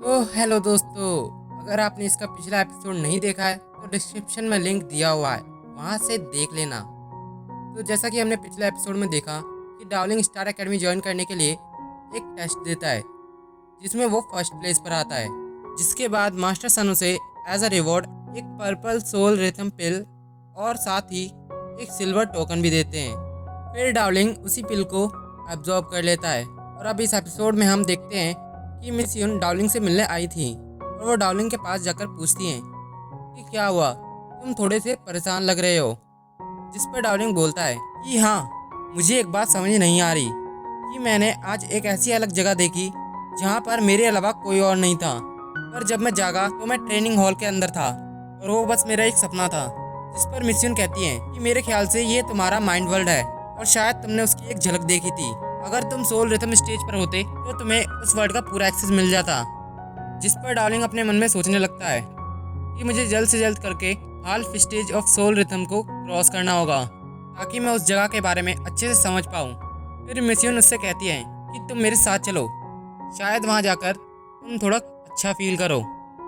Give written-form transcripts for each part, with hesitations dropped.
तो हेलो दोस्तों, अगर आपने इसका पिछला एपिसोड नहीं देखा है तो डिस्क्रिप्शन में लिंक दिया हुआ है, वहाँ से देख लेना। तो जैसा कि हमने पिछले एपिसोड में देखा कि डार्लिंग स्टार एकेडमी ज्वाइन करने के लिए एक टेस्ट देता है जिसमें वो फर्स्ट प्लेस पर आता है, जिसके बाद मास्टर सन उसे एज अ रिवॉर्ड एक पर्पल सोल रिथम पिल और साथ ही एक सिल्वर टोकन भी देते हैं। फिर डार्लिंग उसी पिल को एब्जॉर्ब कर लेता है और अब इस एपिसोड में हम देखते हैं कि मिस यून डार्लिंग से मिलने आई थी और वो डार्लिंग के पास जाकर पूछती हैं कि क्या हुआ, तुम थोड़े से परेशान लग रहे हो। जिस पर डार्लिंग बोलता है कि हाँ, मुझे एक बात समझ नहीं आ रही कि मैंने आज एक ऐसी अलग जगह देखी जहाँ पर मेरे अलावा कोई और नहीं था, पर जब मैं जागा तो मैं ट्रेनिंग हॉल के अंदर था और वो बस मेरा एक सपना था। जिस पर मिस यून कहती है कि मेरे ख्याल से ये तुम्हारा माइंड वर्ल्ड है और शायद तुमने उसकी एक झलक देखी थी। अगर तुम सोल रिथम स्टेज पर होते तो तुम्हें उस वर्ल्ड का पूरा एक्सेस मिल जाता। जिस पर डार्लिंग अपने मन में सोचने लगता है कि मुझे जल्द से जल्द करके half stage of soul rhythm को क्रॉस करना होगा ताकि मैं उस जगह के बारे में अच्छे से समझ पाऊँ। फिर मिस यून उससे कहती है कि तुम मेरे साथ चलो, शायद वहाँ जाकर तुम थोड़ा अच्छा फील करो।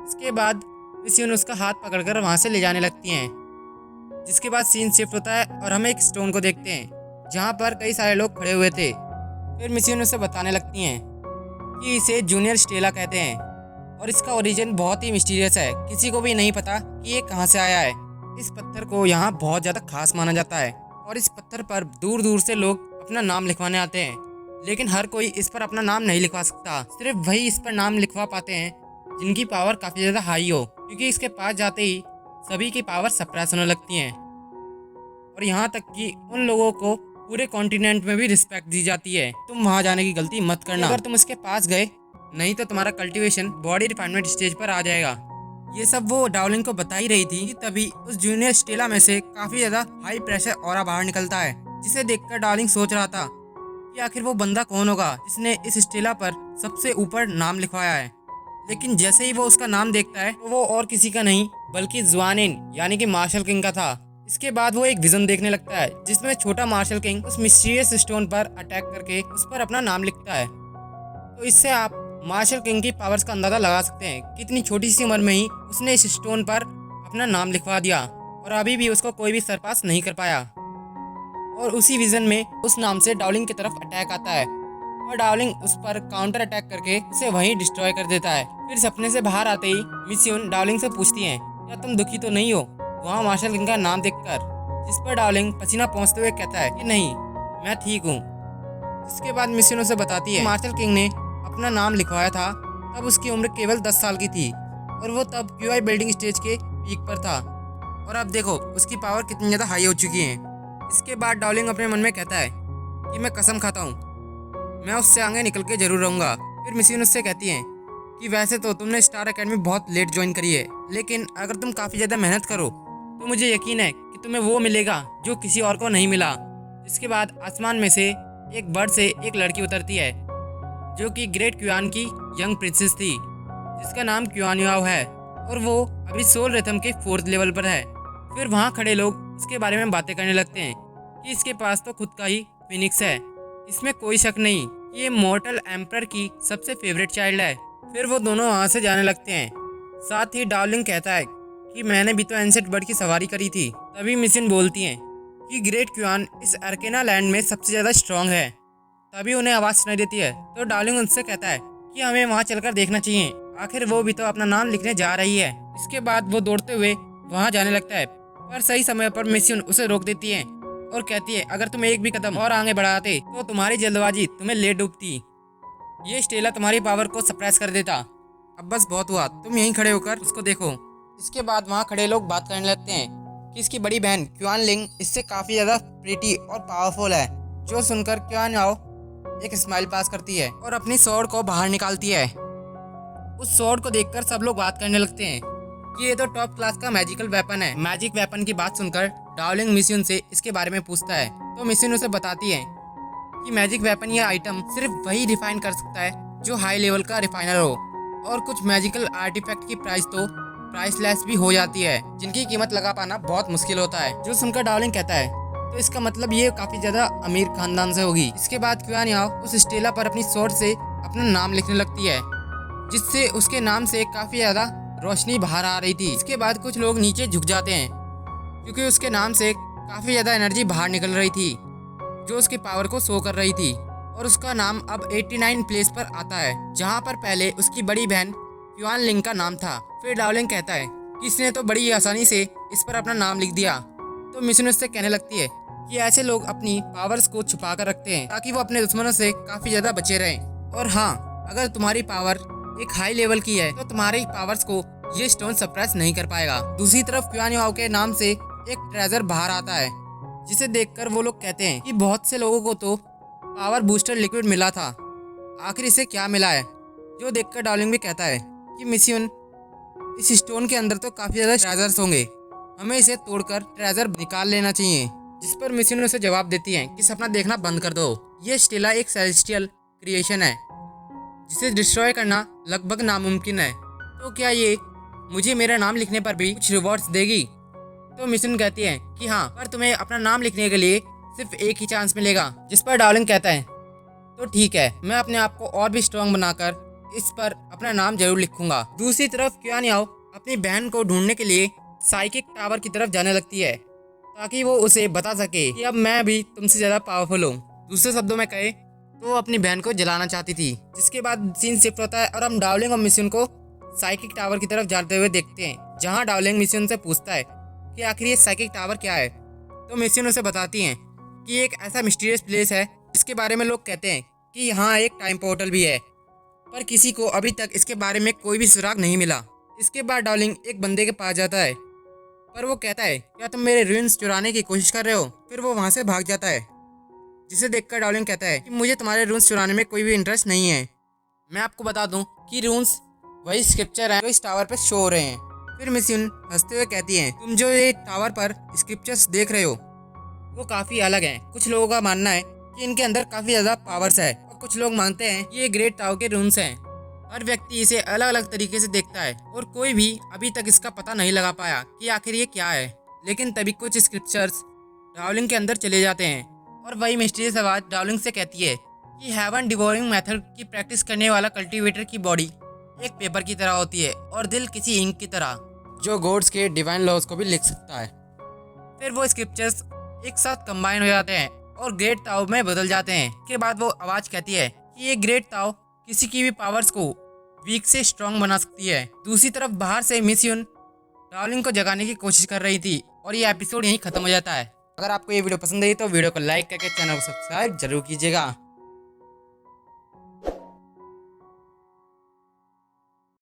इसके बाद मिस यून उसका हाथ पकड़कर वहाँ से ले जाने लगती हैं। जिसके बाद सीन शिफ्ट होता है और हम एक स्टोन को देखते हैं जहाँ पर कई सारे लोग खड़े हुए थे। फिर मिस यून उसे बताने लगती हैं कि इसे जूनियर स्टेला कहते हैं और इसका ओरिजिन बहुत ही मिस्टीरियस है, किसी को भी नहीं पता कि ये कहाँ से आया है। इस पत्थर को यहाँ बहुत ज़्यादा खास माना जाता है और इस पत्थर पर दूर दूर से लोग अपना नाम लिखवाने आते हैं, लेकिन हर कोई इस पर अपना नाम नहीं लिखवा सकता। सिर्फ वही इस पर नाम लिखवा पाते हैं जिनकी पावर काफ़ी ज़्यादा हाई हो, क्योंकि इसके पास जाते ही सभी की पावर सप्रेस होने लगती हैं और यहाँ तक कि उन लोगों को पूरे कॉन्टिनेंट में भी रिस्पेक्ट दी जाती है। तुम वहाँ जाने की गलती मत करना, अगर तुम इसके पास गए नहीं तो तुम्हारा कल्टीवेशन बॉडी रिफाइनमेंट स्टेज पर आ जाएगा। ये सब वो डार्लिंग को बता ही रही थी कि तभी उस जूनियर स्टेला में से काफी ज्यादा हाई प्रेशर ऑरा बाहर निकलता है, जिसे देखकर डार्लिंग सोच रहा था कि आखिर वो बंदा कौन होगा जिसने इस स्टेला पर सबसे ऊपर नाम लिखवाया है। लेकिन जैसे ही वो उसका नाम देखता है तो वो और किसी का नहीं बल्कि ज़ुआनिन यानी कि मार्शल किंग का था। इसके बाद वो एक विजन देखने लगता है जिसमें छोटा मार्शल किंग उस मिस्टीरियस स्टोन पर अटैक करके उस पर अपना नाम लिखता है। तो इससे आप मार्शल किंग की पावर्स का अंदाजा लगा सकते हैं, कितनी छोटी सी उम्र में ही उसने इस स्टोन पर अपना नाम लिखवा दिया और अभी भी उसको कोई भी सरपास नहीं कर पाया। और उसी विजन में उस नाम से डार्लिंग की तरफ अटैक आता है और डार्लिंग उस पर काउंटर अटैक करके उसे वहीं डिस्ट्रॉय कर देता है। फिर सपने से बाहर आते ही मिस यून डार्लिंग से पूछती हैं, क्या तुम दुखी तो नहीं हो वहाँ मार्शल किंग का नाम देखकर? जिस पर डार्लिंग पसीना पहुँचते हुए कहता है कि नहीं, मैं ठीक हूँ। जिसके बाद मिस यून उसे बताती है मार्शल किंग ने अपना नाम लिखवाया था तब उसकी उम्र केवल 10 साल की थी और वो तब क्यूआई बिल्डिंग स्टेज के पीक पर था और अब देखो उसकी पावर कितनी ज़्यादा हाई हो चुकी है। इसके बाद डार्लिंग अपने मन में कहता है कि मैं कसम खाता हूँ मैं उससे आगे निकल के जरूर रहूँगा। फिर मिस यून उससे कहती हैं कि वैसे तो तुमने स्टार एकेडमी बहुत लेट ज्वाइन करी है, लेकिन अगर तुम काफ़ी ज़्यादा मेहनत करो तो मुझे यकीन है कि तुम्हें वो मिलेगा जो किसी और को नहीं मिला। इसके बाद आसमान में से एक बर्ड से एक लड़की उतरती है जो कि ग्रेट क्यूआन की यंग प्रिंसेस थी, जिसका नाम क्यूआन याओ है और वो अभी सोल रिथम के 4th लेवल पर है। फिर वहाँ खड़े लोग इसके बारे में बातें करने लगते हैं कि इसके पास तो खुद का ही फिनिक्स है, इसमें कोई शक नहीं, ये मॉर्टल एम्परर की सबसे फेवरेट चाइल्ड है। फिर वो दोनों वहाँ से जाने लगते हैं। साथ ही डार्लिंग कहता है कि मैंने भी तो एंसेट बर्ड की सवारी करी थी। तभी मिस यून बोलती हैं कि ग्रेट क्यूआन इस अर्केना लैंड में सबसे ज़्यादा स्ट्रॉन्ग है। तभी उन्हें आवाज़ सुनाई देती है तो डार्लिंग उनसे कहता है कि हमें वहाँ चलकर देखना चाहिए, आखिर वो भी तो अपना नाम लिखने जा रही है। इसके बाद वो दौड़ते हुए वहाँ जाने लगता है, पर सही समय पर मिस यून उसे रोक देती है और कहती है अगर तुम एक भी कदम और आगे बढ़ाते तो तुम्हारी जल्दबाजी तुम्हें ले डूबती, ये स्टेला तुम्हारी पावर को सप्रेस कर देता। अब बस बहुत हुआ, तुम यहीं खड़े होकर उसको देखो। इसके बाद वहाँ खड़े लोग बात करने लगते हैं कि इसकी बड़ी बहन क्यूआन लिंग इससे काफ़ी ज़्यादा प्रीटी और पावरफुल है, जो सुनकर क्यूआन याओ एक स्माइल पास करती है और अपनी स्वॉर्ड को बाहर निकालती है। उस स्वॉर्ड को देखकर सब लोग बात करने लगते हैं कि ये तो टॉप क्लास का मैजिकल वेपन है। मैजिक वेपन की बात सुनकर डार्लिंग मिस यून से इसके बारे में पूछता है तो मिस यून उसे बताती है कि मैजिक वेपन या आइटम सिर्फ वही रिफाइन कर सकता है जो हाई लेवल का रिफाइनर हो और कुछ मैजिकल आर्टिफैक्ट की प्राइस तो प्राइसलेस भी हो जाती है, जिनकी कीमत लगा पाना बहुत मुश्किल होता है। जो सुनकर डार्लिंग कहता है तो इसका मतलब ये काफी ज्यादा अमीर खानदान से होगी। इसके बाद क्यूआन याओ उस स्टेला पर अपनी स्वॉर्ड से अपना नाम लिखने लगती है जिससे उसके नाम से काफ़ी ज़्यादा रोशनी बाहर आ रही थी। इसके बाद कुछ लोग नीचे झुक जाते हैं क्योंकि उसके नाम से काफ़ी ज़्यादा एनर्जी बाहर निकल रही थी जो उसकी पावर को शो कर रही थी। और उसका नाम अब 89 प्लेस पर आता है जहाँ पर पहले उसकी बड़ी बहन युआन लिंग का नाम था। फिर डावलिंग कहता है कि इसने तो बड़ी आसानी से इस पर अपना नाम लिख दिया। तो मिशन उससे कहने लगती है कि ऐसे लोग अपनी पावर्स को छुपा कर रखते हैं ताकि वो अपने दुश्मनों से काफ़ी ज़्यादा बचे रहें। और हाँ, अगर तुम्हारी पावर एक हाई लेवल की है तो तुम्हारी पावर्स को ये स्टोन सप्रेस नहीं कर पाएगा। दूसरी तरफ क्युआन याओ के नाम से एक ट्रेजर बाहर आता है जिसे देखकर वो लोग कहते हैं कि बहुत से लोगों को तो पावर बूस्टर लिक्विड मिला था, आखिर इसे क्या मिला है। जो देखकर डार्लिंग भी कहता है कि मिशन इस स्टोन के अंदर तो काफ़ी ज़्यादा ट्रेजर्स होंगे, हमें इसे तोड़कर ट्रेजर निकाल लेना चाहिए। जिस पर मिशन उसे जवाब देती है कि सपना देखना बंद कर दो, ये स्टेला एक सेलेस्टियल क्रिएशन है जिसे डिस्ट्रॉय करना लगभग नामुमकिन है। तो क्या ये मुझे मेरा नाम लिखने पर भी कुछ रिवॉर्ड्स देगी? तो मिशन कहती है कि हाँ, पर तुम्हें अपना नाम लिखने के लिए सिर्फ एक ही चांस मिलेगा। जिस पर डार्लिंग कहता है तो ठीक है, मैं अपने आप को और भी स्ट्रॉन्ग बनाकर इस पर अपना नाम जरूर लिखूंगा। दूसरी तरफ क्युआन याओ अपनी बहन को ढूंढने के लिए साइकिक टावर की तरफ जाने लगती है ताकि वो उसे बता सके कि अब मैं भी तुमसे ज़्यादा पावरफुल हूँ। दूसरे शब्दों में कहे तो वो अपनी बहन को जलाना चाहती थी। जिसके बाद सीन शिफ्ट होता है और हम डार्लिंग और मिशन को साइकिक टावर की तरफ जाते हुए देखते हैं जहाँ डार्लिंग मिशन से पूछता है कि आखिर ये साइकिक टावर क्या है। तो मिशन उसे बताती हैं कि एक ऐसा मिस्टीरियस प्लेस है जिसके बारे में लोग कहते हैं कि यहाँ एक टाइम पोर्टल भी है, पर किसी को अभी तक इसके बारे में कोई भी सुराग नहीं मिला। इसके बाद डार्लिंग एक बंदे के पास जाता है पर वो कहता है क्या तुम मेरे रून्स चुराने की कोशिश कर रहे हो? फिर वो वहाँ से भाग जाता है जिसे देखकर डार्लिंग कहता है कि मुझे तुम्हारे रून्स चुराने में कोई भी इंटरेस्ट नहीं है। मैं आपको बता दूं कि रून्स वही स्क्रिप्चर हैं जो इस टावर पर शो हो रहे हैं। फिर मिशन हंसते हुए कहती है तुम जो ये टावर पर स्क्रिप्चर्स देख रहे हो वो काफ़ी अलग हैं। कुछ लोगों का मानना है कि इनके अंदर काफ़ी ज़्यादा पावर्स है और कुछ लोग मानते हैं कि ये ग्रेट टावर के रून्स हैं। हर व्यक्ति इसे अलग अलग तरीके से देखता है और कोई भी अभी तक इसका पता नहीं लगा पाया कि आखिर ये क्या है। लेकिन तभी कुछ स्क्रिप्चर्स डार्लिंग के अंदर चले जाते हैं और वही मिस्टीरियस आवाज़ डार्लिंग से कहती है कि हेवन डिवोरिंग मेथड की प्रैक्टिस करने वाला कल्टीवेटर की बॉडी एक पेपर की तरह होती है और दिल किसी इंक की तरह जो गॉड्स के डिवाइन लॉज को भी लिख सकता है। फिर वो स्क्रिप्चर्स एक साथ कंबाइन हो जाते हैं और ग्रेट ताओ में बदल जाते हैं। के बाद वो आवाज़ कहती है कि ये ग्रेट ताओ किसी की भी पावर्स को वीक से स्ट्रॉन्ग बना सकती है। दूसरी तरफ बाहर से मिशन डार्लिंग को जगाने की कोशिश कर रही थी और ये एपिसोड यहीं खत्म हो जाता है। अगर आपको ये वीडियो पसंद आई तो वीडियो को लाइक करके चैनल को सब्सक्राइब जरूर कीजिएगा।